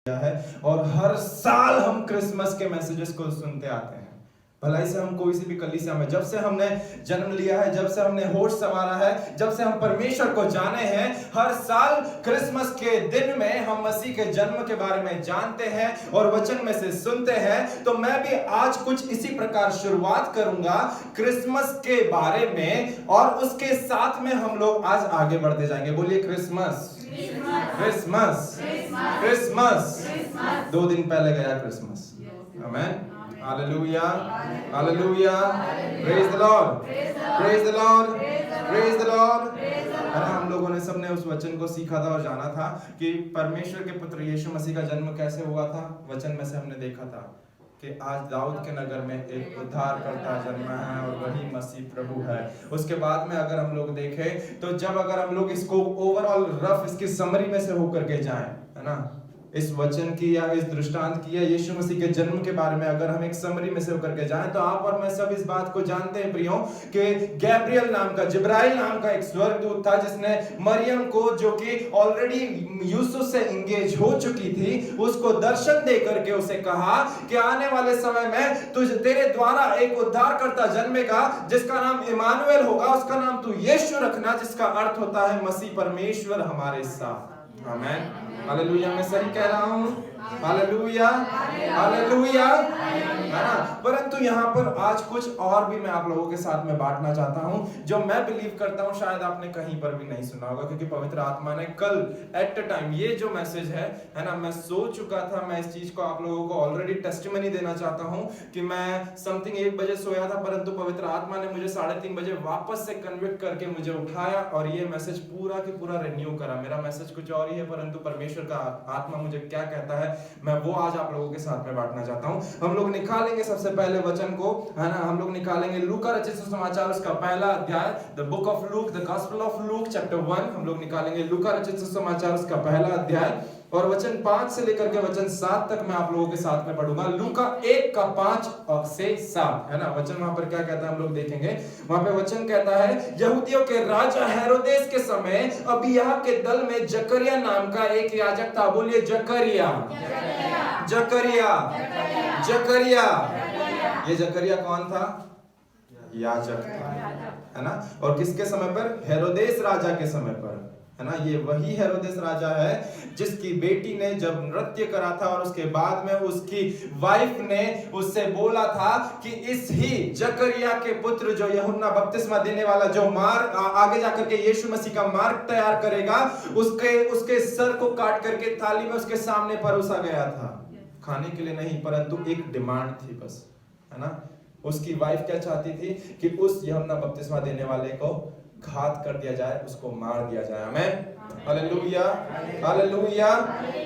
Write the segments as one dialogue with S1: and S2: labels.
S1: है और हर साल हम क्रिसमस के मैसेजेस को सुनते आते हैं। भलाई से हम कोई सी भी कलीसिया में, जब से हमने जन्म लिया है, जब से हमने होश संवारा है, जब से हम परमेश्वर को जाने हैं, हर साल क्रिसमस के दिन में हम मसीह के जन्म के बारे में जानते हैं और वचन में से सुनते हैं। तो मैं भी आज कुछ इसी प्रकार शुरुआत करूंगा क्रिसमस के बारे में, और उसके साथ में हम लोग आज आगे बढ़ते जाएंगे। बोलिए क्रिसमस, क्रिसमस, क्रिसमस। 2 दिन पहले गया Christmas. Amen, hallelujah, hallelujah, praise the Lord, praise the Lord, praise the Lord. हम लोगों ने सबने उस वचन को सीखा था और जाना था कि परमेश्वर के पुत्र यीशु मसीह का जन्म कैसे हुआ था। वचन में से हमने देखा था कि आज दाऊद के नगर में एक उद्धारकर्ता जन्मा है और वही मसीह प्रभु है। उसके बाद में अगर हम लोग देखें तो जब अगर हम लोग इसको ओवरऑल रफ इसकी समरी में से होकर के जाएं, है ना, इस वचन की या इस दृष्टांत की या यीशु मसीह के जन्म के बारे में अगर हम एक समरी में से होकर के जाएं, तो आप और मैं सब इस बात को जानते हैं प्रियो कि गैब्रियल नाम का, जिब्राइल नाम का एक स्वर्गदूत था जिसने मरियम को, जो कि ऑलरेडी यूसुफ से इंगेज हो चुकी थी, उसको दर्शन दे करके उसे कहा कि आने वाले समय में तेरे द्वारा एक उद्धारकर्ता जन्मेगा जिसका नाम इमानुएल होगा, उसका नाम तू यीशु रखना, जिसका अर्थ होता है मसीह परमेश्वर हमारे साथ। आमेन, हालेलुया। मैं सही कह रहा हूं? हालेलुया, हालेलुया, है ना। परंतु यहाँ पर आज कुछ और भी मैं आप लोगों के साथ में बांटना चाहता हूँ जो मैं बिलीव करता हूँ शायद आपने कहीं पर भी नहीं सुना होगा, क्योंकि पवित्र आत्मा ने कल एट अ टाइम ये जो मैसेज है ना, मैं सो चुका था। मैं इस चीज को आप लोगों को ऑलरेडी टेस्टिमनी देना चाहता हूँ कि मैं समथिंग 1 बजे सोया था, परंतु पवित्र आत्मा ने मुझे 3:30 बजे वापस से कन्विक्ट करके मुझे उठाया और ये मैसेज पूरा की पूरा रिन्यू करा। मेरा मैसेज कुछ और ही है, परंतु परमेश्वर का आत्मा मुझे क्या कहता है मैं वो आज आप लोगों के साथ में बांटना चाहता हूँ। हम लोग निकालेंगे सबसे पहले वचन को, है ना, हम लोग निकालेंगे लूका रचित सुसमाचार उसका पहला अध्याय, the book of look, the gospel of Luke chapter 1। हम लोग निकालेंगे लूका रचित सुसमाचार उसका पहला अध्याय और वचन 5 से लेकर के वचन 7 तक मैं आप लोगों के साथ में पढ़ूंगा। लूका 1 का 5 से 7, है ना। वचन वहां पर क्या कहता है हम लोग देखेंगे। वहां पे वचन कहता है, यहूदियों के राजा हेरोदेस के समय अबिय्याह के दल में जकरिया नाम का एक याजक था। बोलिए जकरिया, जकरिया, जकरिया। ये जकरिया कौन था? याजक था, है ना। और किसके समय पर? हेरोदेस राजा के समय पर, है ना। ये वही हेरोदेस राजा है जिसकी बेटी ने जब नृत्य करा था और उसके बाद में उसकी वाइफ ने उससे बोला था कि इस ही जकरिया के पुत्र जो यूहन्ना बपतिस्मा देने वाला, जो मार्ग आगे जाकर के यीशु मसीह का मार्ग तैयार करेगा, उसके सर को काट करके थाली में उसके सामने परोसा गया था। खाने के लिए नहीं, परंतु एक डिमांड थी बस, है ना। उसकी वाइफ क्या चाहती थी कि उस यूहन्ना बपतिस्मा देने वाले को घात कर दिया जाए, उसको मार दिया जाए। आमेन, हालेलुया, हालेलुया,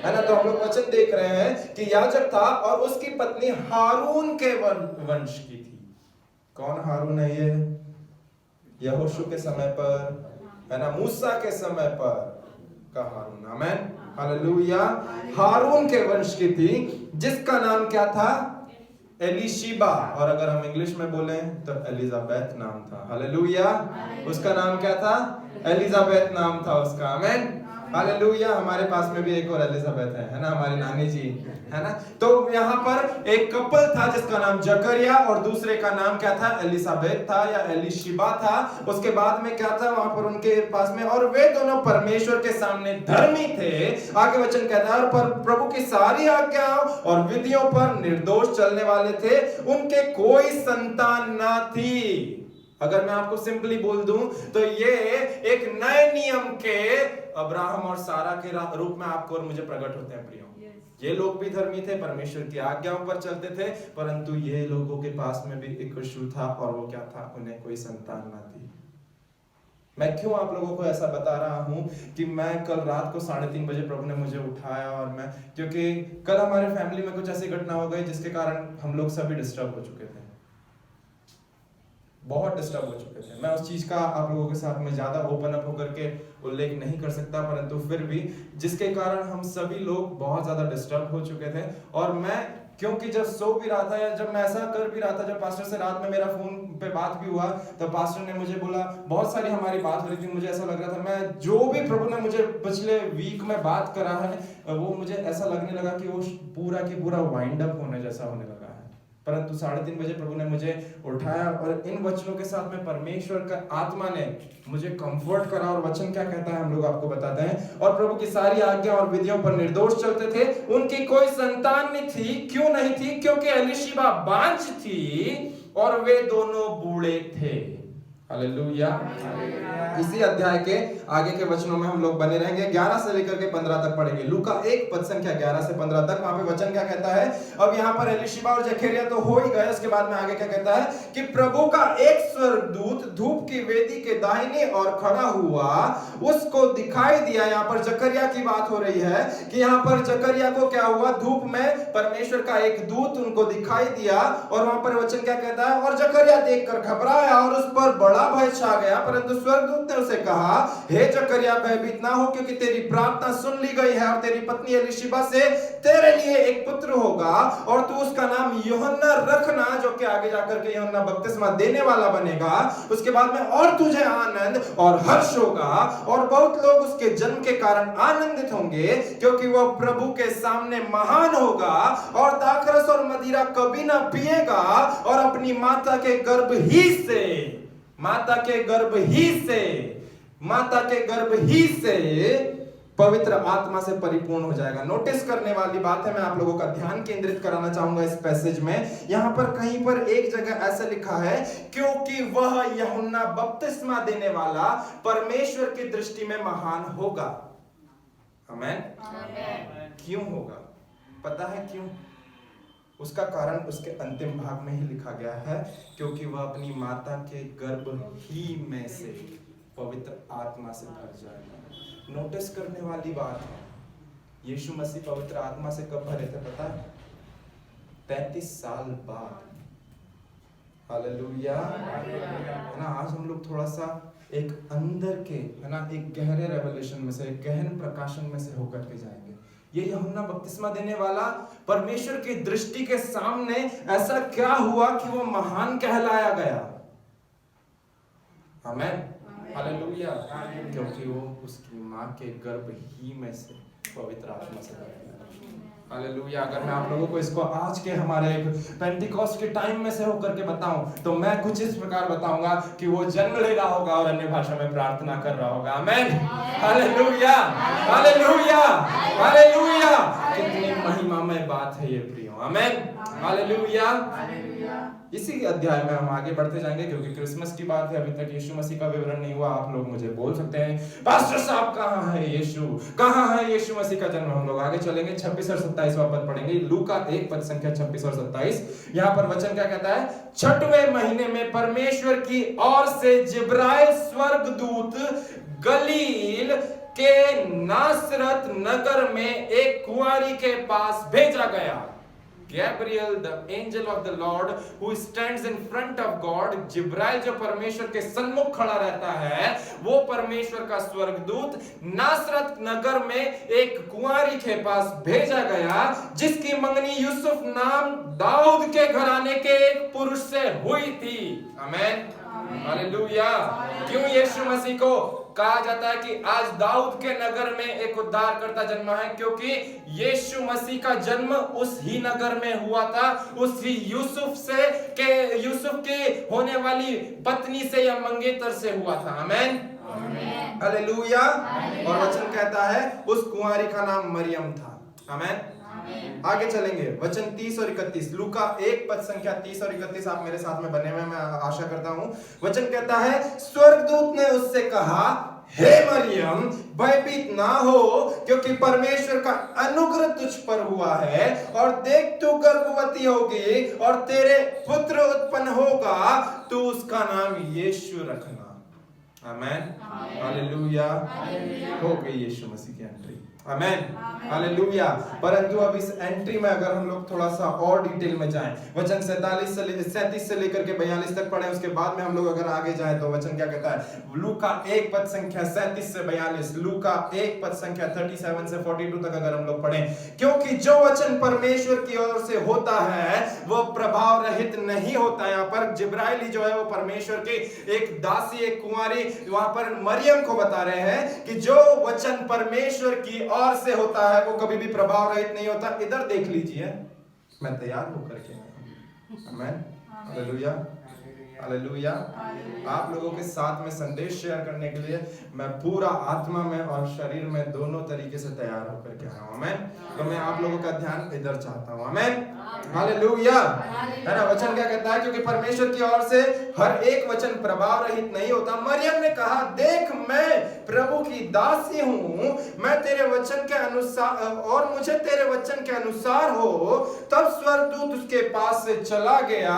S1: है ना। तो हम लोग वचन देख रहे हैं कि याजक था और उसकी पत्नी हारून के वंश की थी। कौन हारून है? ये यहोशू के समय पर, है ना, मूसा के समय पर का हारून। आमेन, हालेलुया। हारून के वंश की थी जिसका नाम क्या था? एलीशिबा, और अगर हम इंग्लिश में बोलें तो एलिजाबेथ नाम था। हालेलुया। उसका नाम क्या था? एलिजाबेथ नाम था उसका। आमेन, हालेलुया। हमारे पास में भी एक और एलिजाबेथ है ना, हमारी नानी जी, है ना। तो यहाँ पर एक कपल था जिसका नाम जकरिया और दूसरे का नाम क्या था? एलिजाबेथ था या एलीशिबा था। उसके बाद में क्या था वहां पर उनके पास में, और वे दोनों परमेश्वर के सामने धर्मी थे। आगे वचन कहता है, और पर प्रभु की सारी आज्ञाओं और विधियों पर निर्दोष चलने वाले थे, उनके कोई संतान ना थी। अगर मैं आपको सिंपली बोल दूं तो ये एक नए नियम के अब्राहम और सारा के रूप में आपको और मुझे प्रकट होते हैं प्रियो। ये लोग भी धर्मी थे, परमेश्वर की आज्ञाओं पर चलते थे, परंतु ये लोगों के पास में भी एक इशू था, और वो क्या था? उन्हें कोई संतान ना थी। मैं क्यों आप लोगों को ऐसा बता रहा हूं कि मैं कल रात को 3:30 बजे प्रभु ने मुझे उठाया, और मैं, क्योंकि कल हमारे फैमिली में कुछ ऐसी घटना हो गई जिसके कारण हम लोग सभी डिस्टर्ब हो चुके थे, बहुत डिस्टर्ब हो चुके थे। मैं उस चीज का आप लोगों के साथ में ज्यादा ओपन अप होकर के उल्लेख नहीं कर सकता, परंतु फिर भी जिसके कारण हम सभी लोग बहुत ज्यादा डिस्टर्ब हो चुके थे। और मैं क्योंकि जब सो भी रहा था या जब मैं ऐसा कर भी रहा था, जब पास्टर से रात में मेरा फोन पे बात भी हुआ, तब पास्टर ने मुझे बोला, बहुत सारी हमारी बात हो रही थी, मुझे ऐसा लग रहा था मैं जो भी प्रभु ने मुझे पिछले वीक में बात करा है वो मुझे ऐसा लगने लगा कि वो पूरा की पूरा वाइंड अप होने जैसा होने लगा है। परंतु 3:30 बजे प्रभु ने मुझे उठाया और इन वचनों के साथ में परमेश्वर का आत्मा ने मुझे कंफर्ट करा। और वचन क्या कहता है हम लोग आपको बताते हैं। और प्रभु की सारी आज्ञा और विधियों पर निर्दोष चलते थे, उनकी कोई संतान नहीं थी। क्यों नहीं थी? क्योंकि एलीशिबा बांझ थी और वे दोनों बूढ़े थे। हालेलुया। इसी अध्याय के आगे के वचनों में हम लोग बने रहेंगे। 11 से लेकर के 15 तक पढ़ेंगे। लूका 1 पद संख्या 11 से 15 तक। वहां पे वचन क्या कहता है? अब यहाँ पर एलीशिबा और जकरिया तो हो ही गए, उसके बाद में आगे क्या कहता है कि प्रभु का एक स्वर्गदूत धूप की वेदी के दाहिने ओर खड़ा हुआ, उसको दिखाई दिया। यहाँ पर जकरिया की बात हो रही है कि यहाँ पर जकरिया को क्या हुआ? धूप में परमेश्वर का एक दूत उनको दिखाई दिया। और वहां पर वचन क्या कहता है? और जकरिया देखकर घबराया और उस पर बड़ा भय छा गया। परंतु स्वर्गदूत ने उसे कहा, हे जकरिया, भयभीत ना हो, क्योंकि तेरी प्रार्थना सुन ली गई है और तेरी पत्नी एलीशिबा से तेरे लिए एक पुत्र होगा और तू उसका नाम यूहन्ना रखना, जो कि आगे जाकर के यूहन्ना बपतिस्मा देने वाला बनेगा। उसके बाद में और तुझे आनंद और हर्ष होगा और बहुत लोग उसके जन्म के कारण आनंदित होंगे, क्योंकि वह प्रभु के सामने महान होगा और दाखरस और मदिरा कभी ना पिएगा और अपनी माता के गर्भ ही से पवित्र आत्मा से परिपूर्ण हो जाएगा। नोटिस करने वाली बात है, मैं आप लोगों का ध्यान केंद्रित कराना चाहूंगा इस पैसेज में। यहां पर कहीं पर एक जगह ऐसा लिखा है, क्योंकि वह यूहन्ना बपतिस्मा देने वाला परमेश्वर की दृष्टि में महान होगा। आमीन। क्यों होगा? पता है क्यों? उसका कारण उसके अंतिम भाग में ही लिखा गया है, क्योंकि वह अपनी माता के गर्भ ही में से पवित्र आत्मा से भर जाएगा। नोटिस करने वाली बात है, यीशु मसीह पवित्र आत्मा से कब भरे थे पता है? 33 साल बाद। हालेलुया। है ना? आज हम लोग थोड़ा सा एक अंदर के, है ना, एक गहरे रेवलेशन में से, एक गहन प्रकाशन में से होकर के जाएंगे। ये यूहन्ना बपतिस्मा देने वाला परमेश्वर की दृष्टि के सामने ऐसा क्या हुआ कि वो महान कहलाया गया? आमीन। हालेलुया। क्योंकि वो उसकी मां के गर्भ ही में से पवित्र आत्मा से भरा। हालेलुया। अगर मैं आप लोगों को इसको आज के हमारे पेंटिकॉस्ट के टाइम में से होकर के बताऊं, तो मैं कुछ इस प्रकार बताऊंगा कि वो जन्म ले रहा होगा और अन्य भाषा में प्रार्थना कर रहा होगा। आमीन। हालेलुया। हालेलुया। हालेलुया। कितनी महिमामय बात है ये प्रियो। आमीन। हालेलुया। इसी अध्याय में हम आगे बढ़ते जाएंगे, क्योंकि क्रिसमस की बात है, अभी तक यीशु मसीह का विवरण नहीं हुआ। आप लोग मुझे बोल सकते हैं, पास्टर साहब कहाँ है यीशु, कहाँ है यीशु मसीह का जन्म? हम लोग आगे चलेंगे, 26 और 27 पद पढ़ेंगे। लूका 1 पद संख्या 26 और 27। यहाँ पर वचन क्या कहता है? 6वें महीने में परमेश्वर की ओर से जिब्राइल स्वर्गदूत गलील के नासरत नगर में एक कुंवारी के पास भेजा गया। Gabriel, the angel of the Lord, who stands in front of God, जिब्राइल जो परमेश्वर के सन्मुख खड़ा रहता है, वो परमेश्वर का स्वर्गदूत नासरत नगर में एक कुंवारी के पास भेजा गया, जिसकी मंगनी यूसुफ नाम दाऊद के घराने के एक पुरुष से हुई थी। आमीन। हालेलुया। क्यों यीशु मसीह को कहा जाता है कि आज दाऊद के नगर में एक उद्धारकर्ता जन्मा है? क्योंकि यीशु मसीह का जन्म उस ही नगर में हुआ था, उसी यूसुफ के होने वाली पत्नी से या मंगेतर से हुआ था। आमीन। हालेलुया। और वचन कहता है उस कुंवारी का नाम मरियम था। आमीन। आगे चलेंगे, वचन 30 और 31। लूका 1 पद संख्या 30 और 31 आप मेरे साथ में बने हुए, मैं आशा करता हूं। वचन कहता है, स्वर्गदूत ने उससे कहा, हे मरियम, भयभीत ना हो, क्योंकि परमेश्वर का अनुग्रह तुझ पर हुआ है और देख तू गर्भवती होगी और तेरे पुत्र उत्पन्न होगा, तू उसका नाम यीशु रखना। आमीन। हालेलुया। हो गई यीशु मसीह की एंट्री। आमेन, हालेलुया। परंतु अब इस एंट्री में अगर हम लोग थोड़ा सा और डिटेल में जाएं, वचन 37 से लेकर के 42 तक पढ़े, उसके बाद में हम लोग अगर आगे जाएं तो वचन क्या कहता है? लूका 1 पद संख्या 37 से 42, लूका 1 पद संख्या 37 से 42 तक अगर हम लोग पढ़ें, क्योंकि जो वचन परमेश्वर की ओर से होता है वो प्रभाव रहित नहीं होता। यहाँ पर जिब्राइल जो है वो परमेश्वर की एक दासी, एक कुंवारी, वहां पर मरियम को बता रहे हैं कि जो वचन परमेश्वर की ओर से होता है वो कभी भी प्रभाव रहित नहीं होता। इधर देख लीजिए, मैं तैयार होकर के आया। आमेन, हालेलुया, हालेलुया। आप लोगों के साथ में संदेश शेयर करने के लिए मैं पूरा आत्मा में और शरीर में दोनों तरीके से तैयार होकर के आया हूं। आमेन। तो मैं आप लोगों का ध्यान इधर चाहता हूं। आमेन, हालेलुया। है ना? वचन क्या कहता है? क्योंकि परमेश्वर की ओर से हर एक वचन प्रभाव रहित नहीं होता। मरियम ने कहा, देख मैं प्रभु की दासी हूं, मैं तेरे वचन के अनुसार और मुझे तेरे वचन के अनुसार हो। तब स्वर्गदूत उसके पास से चला गया।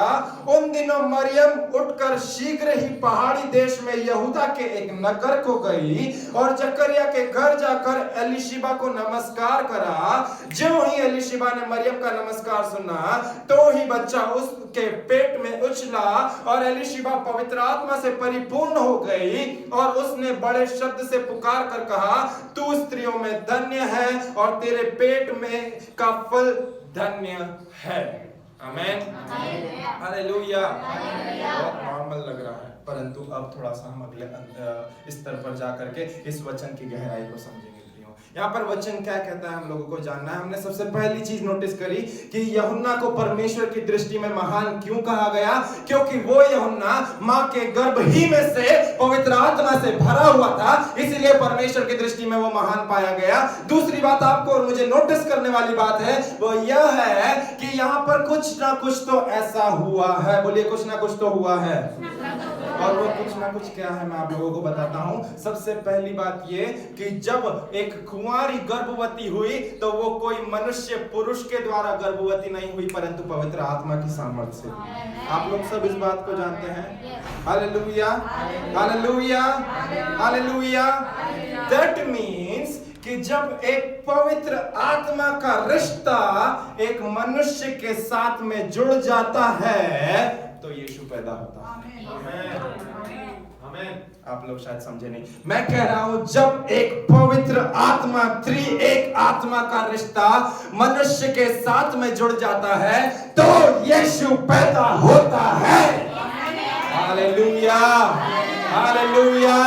S1: उन दिनों मरियम उठकर शीघ्र ही पहाड़ी देश में यहूदा के एक नगर को गई और जकरिया के घर जाकर एलीशिबा को नमस्कार करा। जो ही एलीशिबा ने मरियम का नमस्कार सुना तो ही बच्चा उसके पेट में उछला और एलीशिबा पवित्र आत्मा से परिपूर्ण हो गई और उसने बड़े शब्द से पुकार कर कहा, तू स्त्रियों में धन्य है और तेरे पेट में का फल धन्य है। आमेन, हालेलुया। बहुत नॉर्मल लग रहा है, परंतु अब थोड़ा सा हम अगले स्तर पर जाकर के इस वचन की गहराई को समझेंगे। यहाँ पर वचन क्या कहता है हम लोगों को जानना है। हमने सबसे पहली चीज नोटिस करी कि यूहन्ना को परमेश्वर की दृष्टि में महान क्यों कहा गया? क्योंकि वो यूहन्ना मां के गर्भ ही में से पवित्र आत्मा से भरा हुआ था, इसलिए परमेश्वर की दृष्टि में वो महान पाया गया। दूसरी बात आपको और मुझे नोटिस करने वाली बात है वो यह है कि यहाँ पर कुछ ना कुछ तो ऐसा हुआ है। बोलिए, कुछ ना कुछ तो हुआ है। और वो कुछ ना कुछ क्या है मैं आप लोगों को बताता हूं। सबसे पहली बात ये कि जब एक कुंवारी गर्भवती हुई तो वो कोई मनुष्य पुरुष के द्वारा गर्भवती नहीं हुई, परंतु पवित्र आत्मा की सामर्थ्य से। आप लोग सब इस बात को जानते हैं। Hallelujah, hallelujah, hallelujah. That means कि जब एक पवित्र आत्मा का रिश्ता एक मनुष्य के साथ में जुड़ जाता है तो यीशु पैदा होता है। आमेन। आप लोग शायद समझे नहीं, मैं कह रहा हूं जब एक पवित्र आत्मा, त्रिएक आत्मा का रिश्ता मनुष्य के साथ में जुड़ जाता है तो यीशु पैदा होता है। Hallelujah, hallelujah.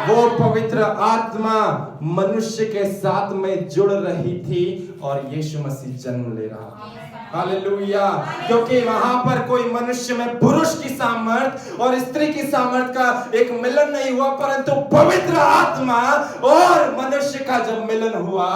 S1: वो पवित्र आत्मा मनुष्य के साथ में जुड़ रही थी और यीशु मसीह जन्म ले रहा था। हालेलुया। क्योंकि वहां पर कोई मनुष्य में पुरुष की सामर्थ और स्त्री की सामर्थ का एक मिलन नहीं हुआ, परंतु पवित्र आत्मा और मनुष्य का जब मिलन हुआ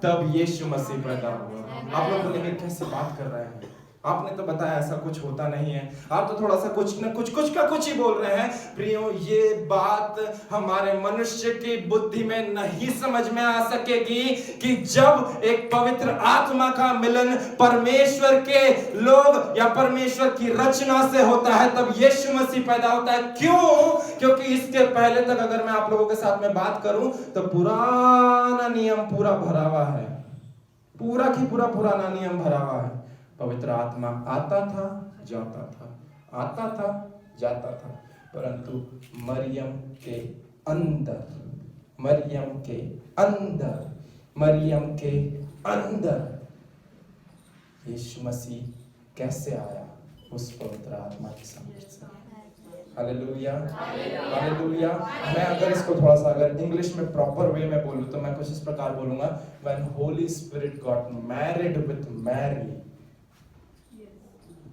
S1: तब यीशु मसीह पैदा हुआ। आप लोग बोलेंगे कैसे बात कर रहे हैं? आपने तो बताया ऐसा कुछ होता नहीं है, आप तो थोड़ा सा कुछ न कुछ का कुछ ही बोल रहे हैं। प्रियो, ये बात हमारे मनुष्य की बुद्धि में नहीं समझ में आ सकेगी कि जब एक पवित्र आत्मा का मिलन परमेश्वर के लोग या परमेश्वर की रचना से होता है तब यीशु मसीह पैदा होता है। क्यों? क्योंकि इसके पहले तक अगर मैं आप लोगों के साथ में बात करूं तो पुराना नियम पूरा भरा हुआ है, पूरा की पूरा पुराना नियम भरा हुआ है। पवित्र आत्मा आता था, जाता था, आता था, जाता था, परंतु मरियम के अंदर, मरियम के अंदर, मरियम के अंदर यीशु मसीह कैसे आया? उस पवित्र आत्मा की सामर्थ्य से। Hallelujah, hallelujah. मैं अगर इसको थोड़ा सा अगर इंग्लिश में प्रॉपर वे में बोलूं तो मैं कुछ इस प्रकार बोलूंगा, when Holy Spirit got married with Mary,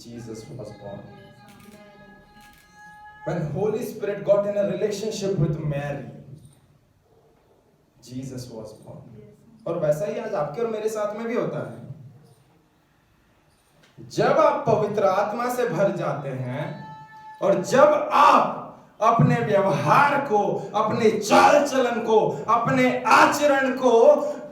S1: Jesus was born. When Holy Spirit got in a relationship with Mary, Jesus was born. और वैसा ही आज आपके और मेरे साथ में भी होता है। जब आप पवित्र आत्मा से भर जाते हैं और जब आप अपने व्यवहार को, अपने चाल चलन को, अपने आचरण को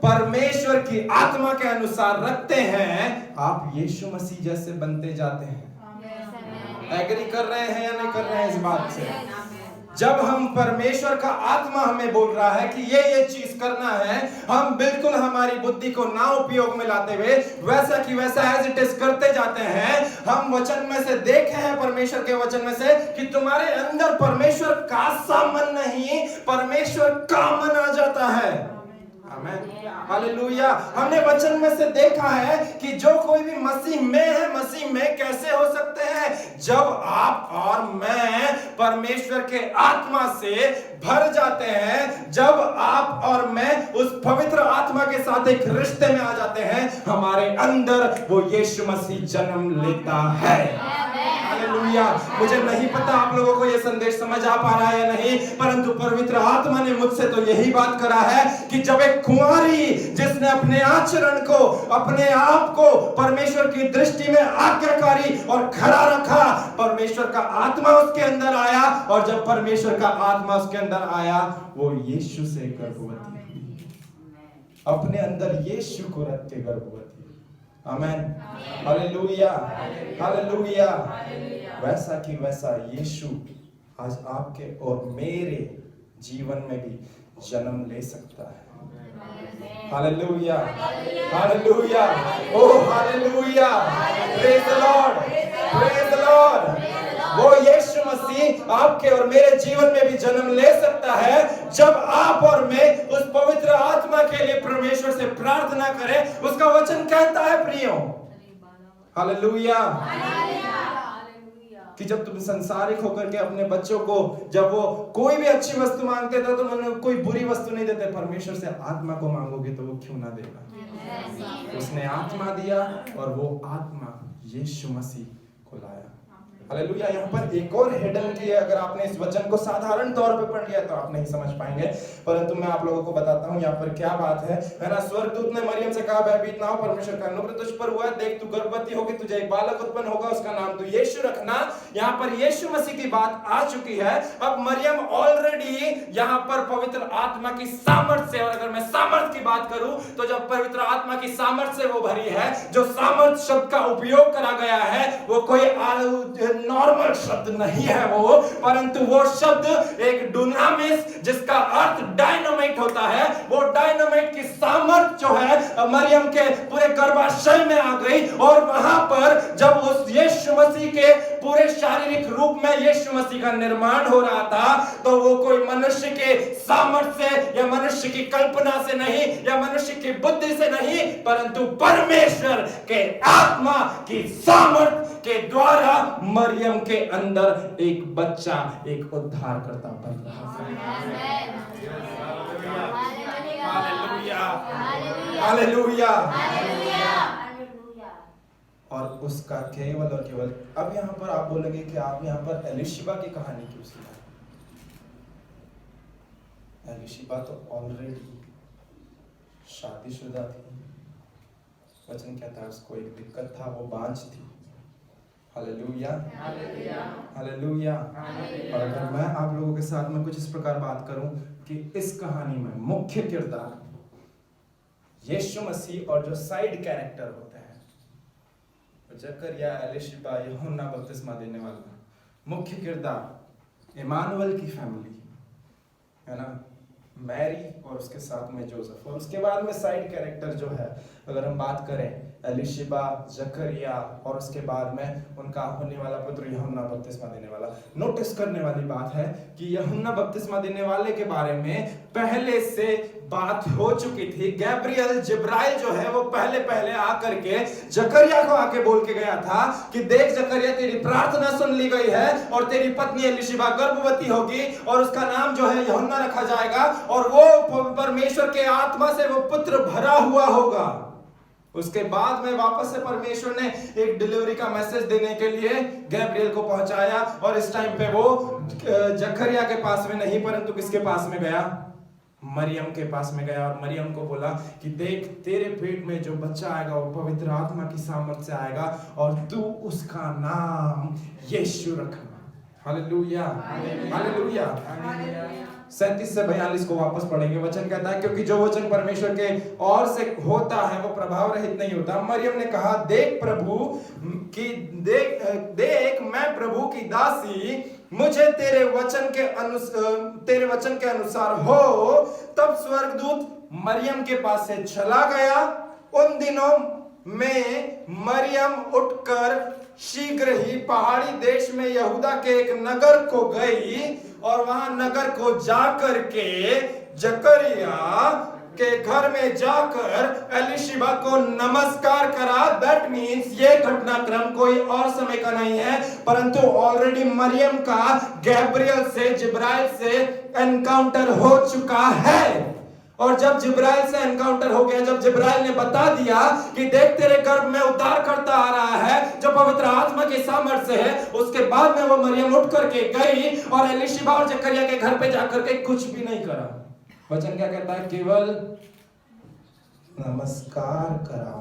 S1: परमेश्वर की आत्मा के अनुसार रखते हैं, आप यीशु मसीह जैसे बनते जाते हैं। एग्री कर रहे हैं या नहीं कर रहे हैं इस बात से? जब हम परमेश्वर का आत्मा हमें बोल रहा है कि ये चीज करना है, हम बिल्कुल हमारी बुद्धि को ना उपयोग में लाते हुए वैसा कि वैसा एज इट इज करते जाते हैं। हम वचन में से देखे हैं, परमेश्वर के वचन में से, कि तुम्हारे अंदर परमेश्वर का सा मन नहीं, परमेश्वर का मन आ जाता है। आमीन, हालेलुया। हमने वचन में से देखा है कि जो कोई भी मसीह में है, मसीह में कैसे हो सकते हैं? जब आप और मैं परमेश्वर के आत्मा से भर जाते हैं, जब आप और मैं उस पवित्र आत्मा के साथ एक रिश्ते में आ जाते हैं, हमारे अंदर वो यीशु मसीह जन्म लेता है। हालेलुया। मुझे नहीं पता आप लोगों को यह संदेश समझ आ पा रहा है या नहीं, परंतु पवित्र आत्मा ने मुझसे तो यही बात करा है कि जब एक कुंवारी जिसने अपने आचरण को, अपने आप को परमेश्वर की दृष्टि में आज्ञाकारी और खड़ा रखा, परमेश्वर का आत्मा उसके अंदर आया, और जब परमेश्वर का आत्मा उसके अंदर आया, वो यीशु से गर्भवती हुई, अपने अंदर यीशु को रख के गर्भवती। आमीन, हालेलुया, हालेलुया। वैसा कि वैसा यीशु आज आपके और मेरे जीवन में भी जन्म ले सकता है। Hallelujah, hallelujah, oh hallelujah, praise the Lord, praise the Lord. वो यीशु मसीह आपके और मेरे जीवन में भी जन्म ले सकता है जब आप और मैं उस पवित्र आत्मा के लिए परमेश्वर से प्रार्थना करें। उसका वचन कहता है प्रियो, हालेलुया, कि जब तुम संसारिक होकर के अपने बच्चों को, जब वो कोई भी अच्छी वस्तु मांगते थे तो उन्हें कोई बुरी वस्तु नहीं देते, परमेश्वर से आत्मा को मांगोगे तो वो क्यों ना देगा? उसने आत्मा दिया और वो आत्मा यीशु मसीह को लाया। हालेलुया। यहाँ पर एक और हिडन की है, अगर आपने इस वचन को साधारण तौर पे पढ़ लिया तो आप नहीं समझ पाएंगे, परंतु मैं आप लोगों को बताता हूँ यहाँ पर क्या बात है ना। स्वर्गदूत ने मरियम से कहा, भयभीत ना हो, परमेश्वर का अनुग्रह तुझ पर हुआ है, देख तू गर्भवती होगी, तुझे एक बालक उत्पन्न होगा, उसका नाम तू यीशु रखना। यहाँ पर यीशु मसीह की बात आ चुकी है। अब मरियम ऑलरेडी यहाँ पर पवित्र आत्मा की सामर्थ से, और अगर मैं सामर्थ की बात करूं तो जब पवित्र आत्मा की सामर्थ से वो भरी है, जो सामर्थ शब्द का उपयोग करा गया है वो कोई नॉर्मल शब्द नहीं है वो, परंतु वो शब्द एक डुनामिस, जिसका अर्थ डायनामाइट होता है। वो डायनामाइट की सामर्थ जो है मरियम के पूरे गर्भाशय में आ गई, और वहां पर जब उस यीशु मसीह के पूरे शारीरिक रूप में यीशु मसीह का निर्माण हो रहा था, तो वो कोई मनुष्य के सामर्थ से या मनुष्य की कल्पना से नहीं या मनुष्य की बुद्धि से नहीं, परंतु परमेश्वर के आत्मा की सामर्थ के द्वारा मरियम के अंदर एक बच्चा, एक उद्धारकर्ता बन रहा है। हालेलुया, हालेलुया, और उसका केवल और केवल, अब यहाँ पर आप बोलेंगे कि आप यहाँ पर एलिशिबा की कहानी क्यों सुना? एलिशिबा तो ऑलरेडी शादीशुदा थी। वचन कहता है उसको एक दिक्कत था, वो बांझ थी। Hallelujah, hallelujah. और अगर मैं आप लोगों के साथ में कुछ इस प्रकार बात करूं कि इस कहानी में मुख्य किरदार यीशु मसीह और जो साइड कैरेक्टर होते हैं, जकरिया, एलिशिबा, यूहन्ना बपतिस्मा देने वाला, मुख्य किरदार इमानुएल की फैमिली है ना, मैरी और उसके साथ में जोसेफ, और उसके बाद में साइड कैरेक्टर जो है, अगर हम बात करें एलिशिबा, जकरिया, और उसके बाद में उनका होने वाला पुत्र यूहन्ना बपतिस्मा देने वाला। नोटिस करने वाली बात है कि यूहन्ना बपतिस्मा देने वाले के बारे में पहले से बात हो चुकी थी। गैब्रियल, जिब्राइल जो है वो पहले आकर के जकरिया को आके बोल के गया था कि देख जकरिया, तेरी प्रार्थना सुन ली गई है और तेरी पत्नी एलिशिबा गर्भवती होगी और उसका नाम जो है यूहन्ना रखा जाएगा, और वो परमेश्वर के आत्मा से वो पुत्र भरा हुआ होगा। उसके बाद में वापस से परमेश्वर ने एक डिलीवरी का मैसेज देने के लिए गैब्रियल को पहुंचाया, और इस टाइम पे वो जकरिया के पास में नहीं, परंतु किसके पास में गया? मरियम के पास में गया, और मरियम को बोला कि देख, तेरे पेट में जो बच्चा आएगा वो पवित्र आत्मा की सामर्थ से आएगा, और तू उसका नाम यीशु रखना। Hallelujah, hallelujah. 37 से 42 को वापस पढ़ेंगे। वचन कहता है, क्योंकि जो वचन परमेश्वर के ओर से होता है वो प्रभाव रहित नहीं होता। मरियम ने कहा, देख प्रभु की देख मैं प्रभु की दासी, मुझे तेरे वचन के अनुसार हो। तब स्वर्गदूत मरियम के पास से चला गया। उन दिनों में मरियम उठकर शीघ्र ही पहाड़ी देश में यहूदा के एक नगर को गई और वहां नगर को जाकर के जकरिया के घर में जाकर एलिशिबा को नमस्कार करा। दैट मीन्स ये घटनाक्रम कोई और समय का नहीं है, परंतु ऑलरेडी मरियम का गैब्रियल से, जिब्राइल से एनकाउंटर हो चुका है। और जब जिब्राइल से एनकाउंटर हो गया, जब जिब्राइल ने बता दिया कि देख तेरे गर्भ में उद्धार करता आ रहा है जो पवित्र आत्मा के सामर्थ्य से है, उसके बाद में वो मरियम उठ करके गई और एलिशिबा और जकरिया के घर पे जाकर के कुछ भी नहीं करा। वचन क्या कहता है? केवल नमस्कार करा,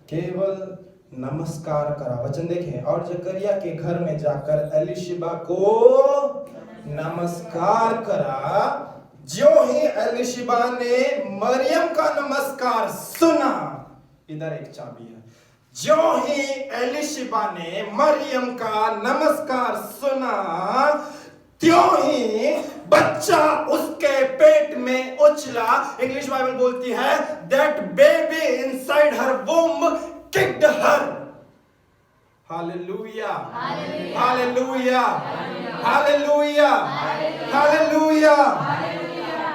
S1: केवल नमस्कार करा। वचन देखें, और जकरिया के घर में जाकर एलिशिबा को नमस्कार करा। जो ही एलिशिबा ने मरियम का नमस्कार सुना, इधर एक चाबी है, जो ही एलिशिबा ने मरियम का नमस्कार सुना, त्यों ही बच्चा उसके पेट में उछला। इंग्लिश बाइबल बोलती है that baby inside her womb kicked her. Hallelujah, hallelujah, hallelujah, hallelujah.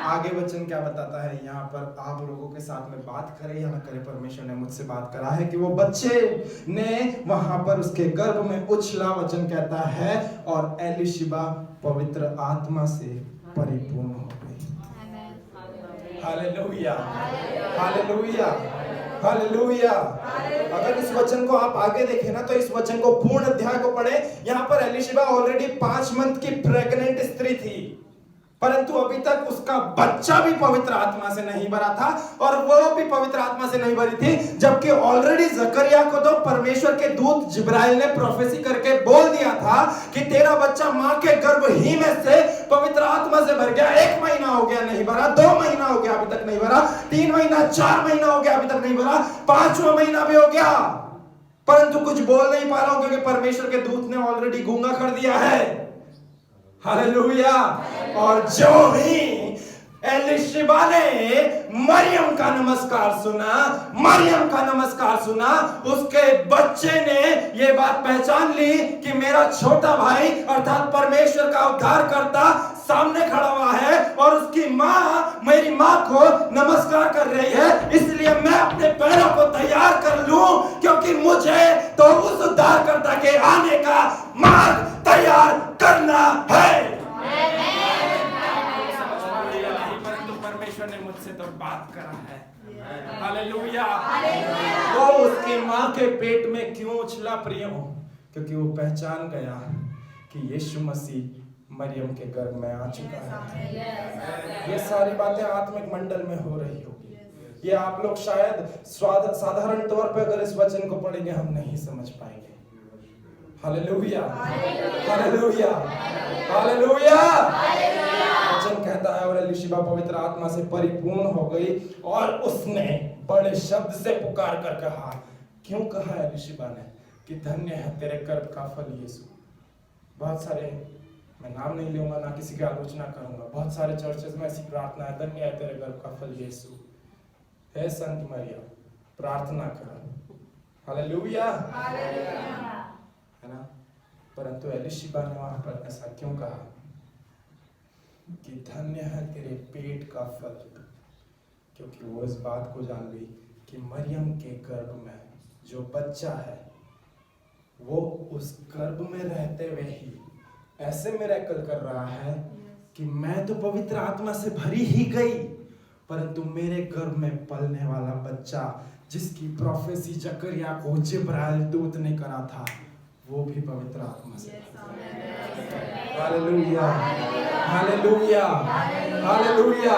S1: आगे वचन क्या बताता है यहाँ पर? आप लोगों के साथ में बात करे या ना करे, परमेश्वर ने मुझसे बात करा है कि वो बच्चे ने वहां पर उसके गर्भ में उछला। वचन कहता है और एलिशिबा पवित्र आत्मा से परिपूर्ण हो गई। Hallelujah, hallelujah, hallelujah. अगर इस वचन को आप आगे देखें ना, तो इस वचन को पूर्ण अध्याय को पढ़े। यहाँ पर एलिशिबा ऑलरेडी 5 मंथ की प्रेग्नेंट स्त्री थी, परंतु अभी तक उसका बच्चा भी पवित्र आत्मा से नहीं भरा था और वो भी पवित्र आत्मा से नहीं भरी थी, जबकि ऑलरेडी जकरिया को तो परमेश्वर के दूत जिब्राइल ने प्रोफेसी करके बोल दिया था कि तेरा बच्चा मां के गर्भ ही में से पवित्र आत्मा से भर गया। 1 महीना हो गया नहीं भरा, 2 महीना हो गया अभी तक नहीं भरा, 3 महीना, 4 महीना हो गया अभी तक नहीं भरा, 5वां महीना भी हो गया, परंतु कुछ बोल नहीं पा रहा हूं क्योंकि परमेश्वर के दूत ने ऑलरेडी गूंगा कर दिया है। हालेलुया। और जो ही एलिशिबा ने मरियम का नमस्कार सुना, मरियम का नमस्कार सुना, उसके बच्चे ने ये बात पहचान ली कि मेरा छोटा भाई अर्थात परमेश्वर का उद्धार करता सामने खड़ा हुआ है और उसकी माँ, मेरी माँ को नमस्कार कर रही है, इसलिए मैं अपने पैरों को तैयार कर लूं क्योंकि मुझे तो उस उद्धारकर्ता के आने का मार्ग तैयार करना है। परमेश्वर ने मुझसे तो बात करा है। हालेलुया। वो उसकी माँ के पेट में क्यों उछला प्रियो? क्योंकि वो पहचान गया कि यीशु मसीह मरियम के गर्भ में आ चुका है। ये सारी बातें आत्मिक मंडल में हो रही होगी। ये आप लोग शायद साधारण तौर पे अगर इस वचन को पढ़ेंगे हम नहीं समझ पाएंगे। Hallelujah, hallelujah, hallelujah. वचन कहता है और एलिशिबा पवित्र आत्मा से परिपूर्ण हो गई और उसने बड़े शब्द से पुकार कर कहा। क्यों कहा एलिशिबा ने? कि धन्य है तेरे गर्भ का फल यीशु। बहुत सारे, मैं नाम नहीं लूंगा, ना किसी की आलोचना करूंगा, बहुत सारे चर्चेस में ऐसी प्रार्थना है, धन्य है तेरे गर्भ का फल यीशु। हे संत मरियम, प्रार्थना करो। हालेलुया, है ना? परंतु एलिशिबा ने वहां पर ऐसा क्यों कहा कि धन्य है तेरे पेट का फल? क्योंकि वो इस बात को जान ली कि मरियम के गर्भ में जो बच्चा है वो उस गर्भ में रहते हुए ही ऐसे मिरेकल कर रहा है कि मैं तो पवित्र आत्मा से भरी ही गई, परंतु मेरे गर्भ में पलने वाला बच्चा जिसकी प्रोफेसी जकरिया को जिब्राइल दूत ने करा था, वो भी पवित्र आत्मा से। Hallelujah, hallelujah, hallelujah.